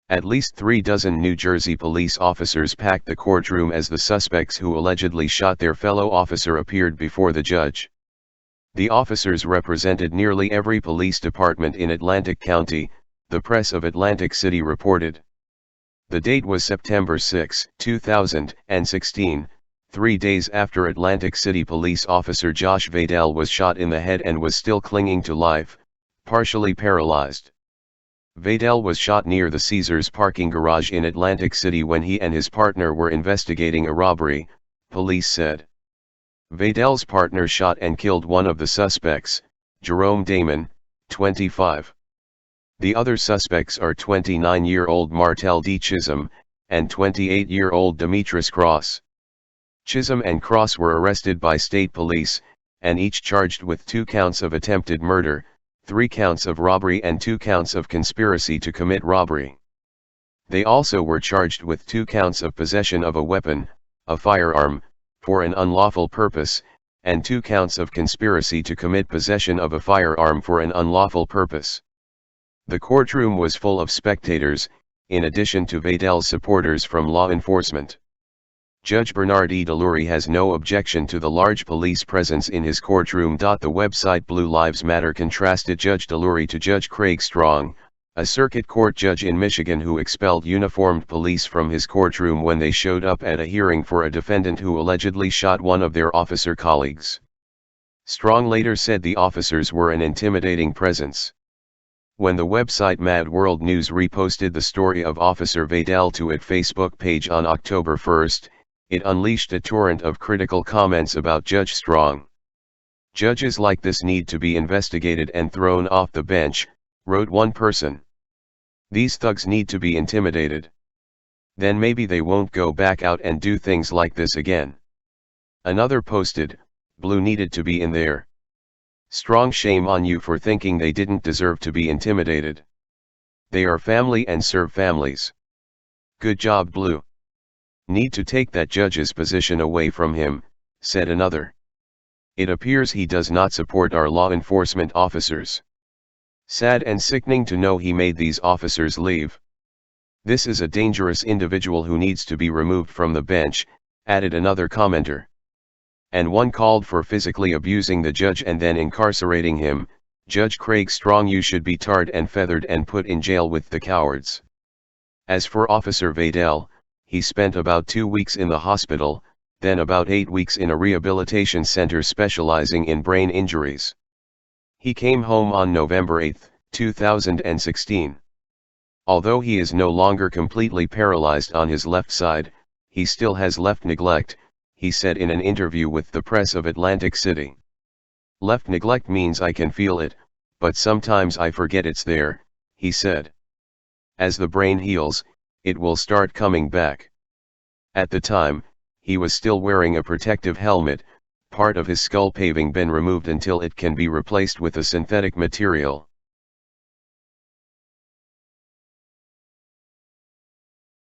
At least 36 New Jersey police officers packed the courtroom as the suspects who allegedly shot their fellow officer appeared before the judge. The officers represented nearly every police department in Atlantic County, the Press of Atlantic City reported. The date was September 6, 2016, 3 days after Atlantic City police officer Josh Vadel was shot in the head and was still clinging to life, partially paralyzed. Vadel was shot near the Caesars parking garage in Atlantic City when he and his partner were investigating a robbery, police said. Vadel's partner shot and killed one of the suspects, Jerome Damon, 25. The other suspects are 29-year-old Martel D. Chisholm, and 28-year-old Demetris Cross. Chisholm and Cross were arrested by state police, and each charged with 2 counts of attempted murder, 3 counts of robbery and 2 counts of conspiracy to commit robbery. They also were charged with 2 counts of possession of a weapon, a firearm, for an unlawful purpose, and 2 counts of conspiracy to commit possession of a firearm for an unlawful purpose. The courtroom was full of spectators, in addition to Vadel's supporters from law enforcement. Judge Bernard E. DeLury has no objection to the large police presence in his courtroom. The website Blue Lives Matter contrasted Judge DeLury to Judge Craig Strong, a circuit court judge in Michigan who expelled uniformed police from his courtroom when they showed up at a hearing for a defendant who allegedly shot one of their officer colleagues. Strong later said the officers were an intimidating presence. When the website Mad World News reposted the story of Officer Vadel to its Facebook page on October 1, it unleashed a torrent of critical comments about Judge Strong. Judges like this need to be investigated and thrown off the bench, wrote one person. These thugs need to be intimidated. Then maybe they won't go back out and do things like this again. Another posted, Blue needed to be in there. Strong shame on you for thinking they didn't deserve to be intimidated. They are family and serve families. Good job, Blue. Need to take that judge's position away from him, said another. It appears he does not support our law enforcement officers. Sad and sickening to know he made these officers leave. This is a dangerous individual who needs to be removed from the bench, added another commenter. And one called for physically abusing the judge and then incarcerating him. Judge Craig Strong, you should be tarred and feathered and put in jail with the cowards. As for Officer Vadel, he spent about 2 weeks in the hospital, then about 8 weeks in a rehabilitation center specializing in brain injuries. He came home on November 8, 2016. Although he is no longer completely paralyzed on his left side, he still has left neglect, he said in an interview with the Press of Atlantic City. Left neglect means I can feel it, but sometimes I forget it's there, he said. As the brain heals, it will start coming back. At the time, he was still wearing a protective helmet, part of his skull paving been removed until it can be replaced with a synthetic material.